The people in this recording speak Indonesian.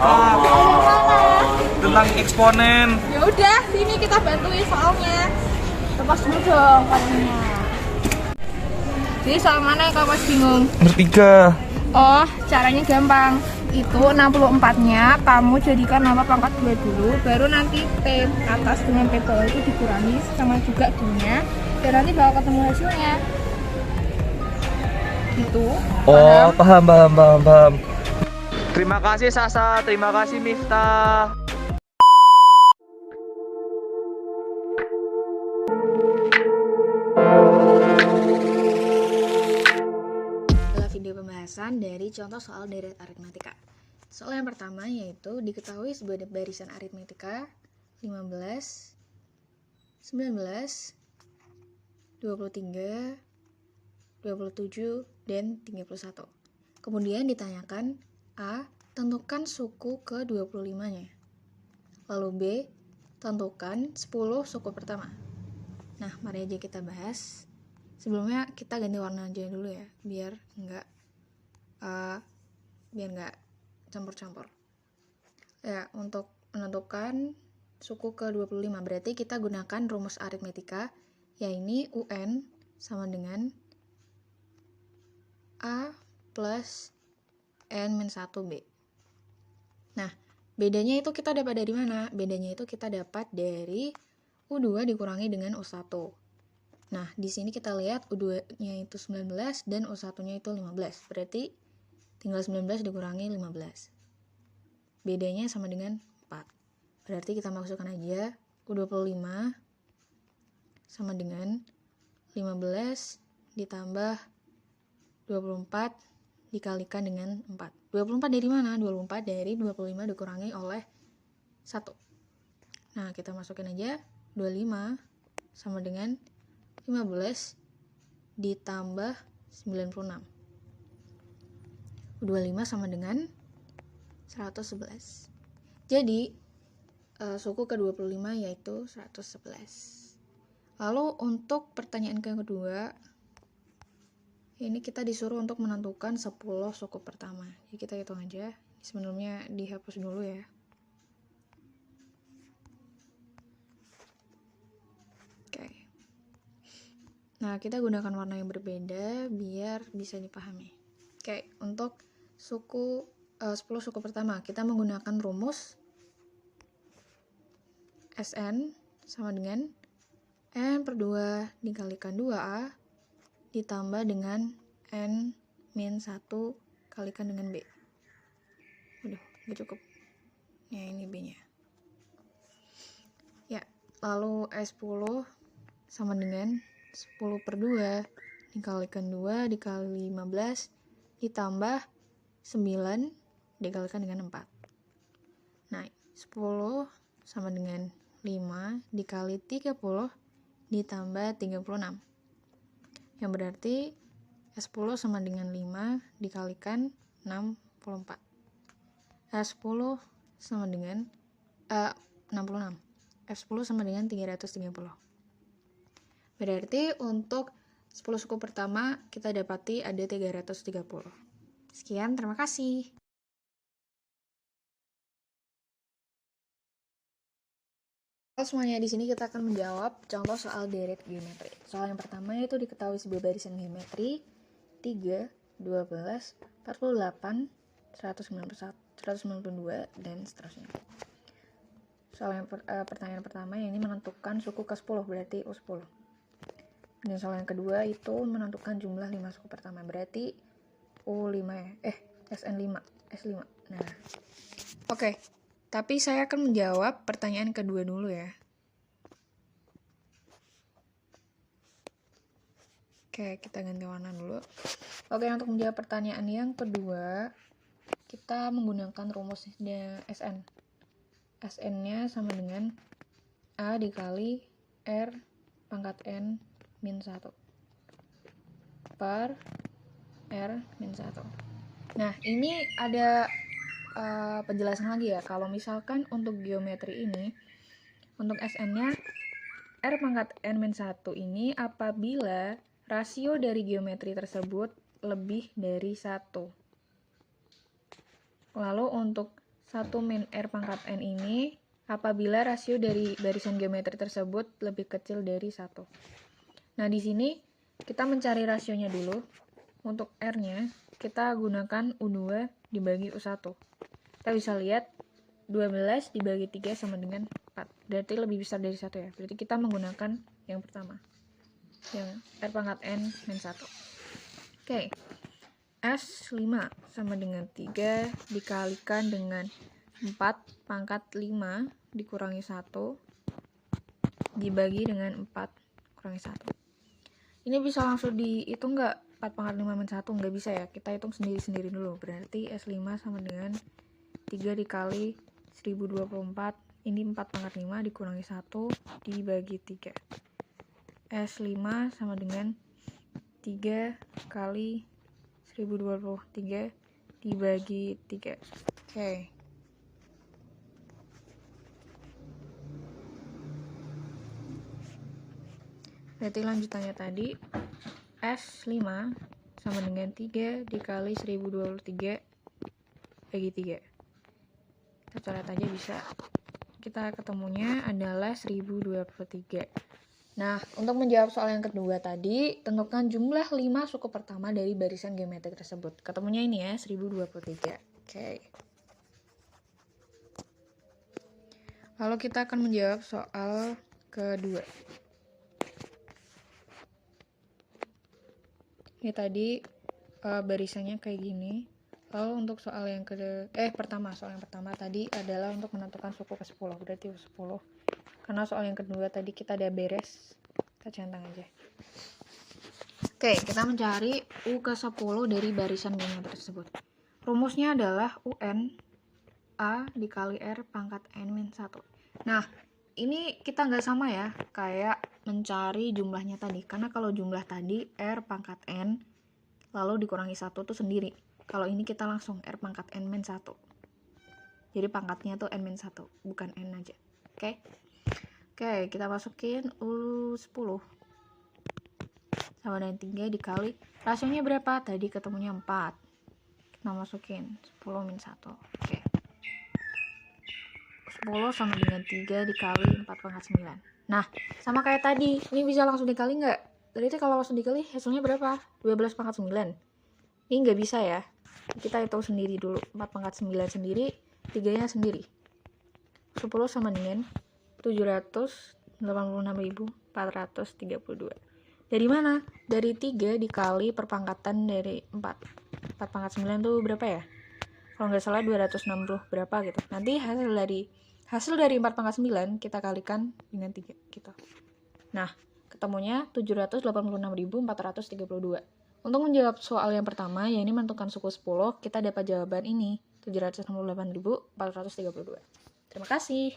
Mifta tentang eksponen. Ya udah, sini kita bantuin soalnya. Lepas dulu dong palingnya. Jadi soal mana yang kamu masih bingung? Bertiga. Oh, caranya gampang. Itu 64-nya kamu jadikan nama pangkat 2 dulu, baru nanti P atas dengan P bawah itu dikurangi sama juga D-nya, dan nanti bakal ketemu hasilnya. Itu. Oh, paham. Terima kasih Sasa, terima kasih Mifta. Adalah video pembahasan dari contoh soal deret aritmatika. Soal yang pertama yaitu diketahui sebuah barisan aritmatika 15, 19, 23, 27, dan 31. Kemudian ditanyakan A. Tentukan suku ke 25-nya. Lalu B. Tentukan 10 suku pertama. Nah, mari aja kita bahas. Sebelumnya kita ganti warna aja dulu ya, biar nggak campur-campur. Ya, untuk menentukan suku ke-25 berarti kita gunakan rumus aritmetika, yaitu UN sama dengan A plus N-1B. Nah, bedanya itu kita dapat dari mana? Bedanya itu kita dapat dari U2 dikurangi dengan U1. Nah, di sini kita lihat U2-nya itu 19 dan U1-nya itu 15. Berarti tinggal 19 dikurangi 15. Bedanya sama dengan 4. Berarti kita masukkan aja U25 sama dengan 15 ditambah 24 dikalikan dengan 4. 24 dari mana? 24 dari 25 dikurangi oleh 1. Nah, kita masukin aja 25 sama dengan 15 ditambah 96. 25 sama dengan 111. Jadi, suku ke-25 yaitu 111. Lalu untuk pertanyaan kedua, ini kita disuruh untuk menentukan 10 suku pertama. Jadi kita hitung aja. Sebelumnya dihapus dulu ya. Oke. Nah, kita gunakan warna yang berbeda biar bisa dipahami. Oke, untuk 10 suku pertama, kita menggunakan rumus SN sama dengan N per 2 dikalikan 2A ditambah dengan N min 1 kalikan dengan B. Waduh, gak cukup. Ya, ini B-nya. Ya, lalu S10 sama dengan 10 per 2 dikalikan 2 dikali 15 ditambah 9 dikalikan dengan 4. Nah, 10 sama dengan 5 dikali 30 ditambah 36. Yang berarti S10 sama dengan 5 dikalikan 64. S10 sama dengan 66. F10 sama dengan 330. Berarti untuk 10 suku pertama kita dapati ada 330. Sekian, terima kasih. Halo semuanya, di sini kita akan menjawab contoh soal deret geometri. Soal yang pertama yaitu diketahui sebuah barisan geometri 3, 12, 48, 191, 192, dan seterusnya. Soal yang pertanyaan pertama ini menentukan suku ke-10, berarti U10. Dan soal yang kedua itu menentukan jumlah 5 suku pertama, berarti U5 ya, SN5, S5. Nah, oke. Tapi saya akan menjawab pertanyaan kedua dulu ya. Oke, kita ganti warna dulu. Oke, untuk menjawab pertanyaan yang kedua, kita menggunakan rumusnya SN. SN-nya sama dengan A dikali R pangkat N min 1 per R min 1. Nah, ini ada penjelasan lagi ya. Kalau misalkan untuk geometri ini, untuk SN-nya R pangkat N min 1 ini apabila rasio dari geometri tersebut lebih dari 1. Lalu untuk min R pangkat N ini apabila rasio dari barisan geometri tersebut lebih kecil dari 1. Nah, di sini kita mencari rasionya dulu. Untuk R-nya, kita gunakan U2 dibagi U1. Kita bisa lihat 12 dibagi 3 sama dengan 4. Berarti lebih besar dari 1 ya. Berarti kita menggunakan yang pertama. Yang R pangkat N min 1. Oke. S5 sama dengan 3 dikalikan dengan 4 pangkat 5 dikurangi 1 dibagi dengan 4 kurangi 1. Ini bisa langsung dihitung nggak? 4 pangkat 5 min 1 nggak bisa ya. Kita hitung sendiri-sendiri dulu. Berarti S5 sama dengan 3 dikali 1024. Ini 4 pangkat 5 dikurangi 1 dibagi 3. S5 sama dengan 3 kali 1023 dibagi 3. Oke. Berarti lanjutannya tadi S5 sama dengan 3 dikali 1023 bagi 3. Kita coret aja bisa. Kita ketemunya adalah 1023. Nah, untuk menjawab soal yang kedua tadi, tentukan jumlah 5 suku pertama dari barisan geometrik tersebut. Ketemunya ini ya, 1023. Oke. Lalu kita akan menjawab soal kedua. Ini tadi barisannya kayak gini. Lalu untuk soal yang soal yang pertama tadi adalah untuk menentukan suku ke-10. Berarti U10. Karena soal yang kedua tadi kita udah beres, kita centang aja. Oke, kita mencari U ke-10 dari barisan geometri tersebut. Rumusnya adalah UN A dikali R pangkat N min 1. Nah, ini kita nggak sama ya, kayak mencari jumlahnya tadi. Karena kalau jumlah tadi R pangkat N, lalu dikurangi 1 tuh sendiri. Kalau ini kita langsung R pangkat N min 1. Jadi pangkatnya tuh N min 1, bukan N aja. Oke? Oke, kita masukin U10 sama dengan 3 dikali rasionya berapa? Tadi ketemunya 4. Kita masukin 10 min 1. Oke. 10 sama dengan 3 dikali 4 pangkat 9. Nah, sama kayak tadi. Ini bisa langsung dikali nggak? Tadi itu kalau langsung dikali hasilnya berapa? 12 pangkat 9. Ini nggak bisa ya. Kita hitung sendiri dulu. 4 pangkat 9 sendiri, 3-nya sendiri. 10 sama dengan 786.432. Dari mana? Dari 3 dikali perpangkatan dari 4. 4 pangkat 9 tuh berapa ya? Kalau nggak salah 260 berapa gitu. Nanti hasil dari 4 pangkat 9 kita kalikan dengan 3 gitu. Nah, ketemunya 786.432. Untuk menjawab soal yang pertama, yang ini menentukan suku 10, kita dapat jawaban ini, 768.432. Terima kasih.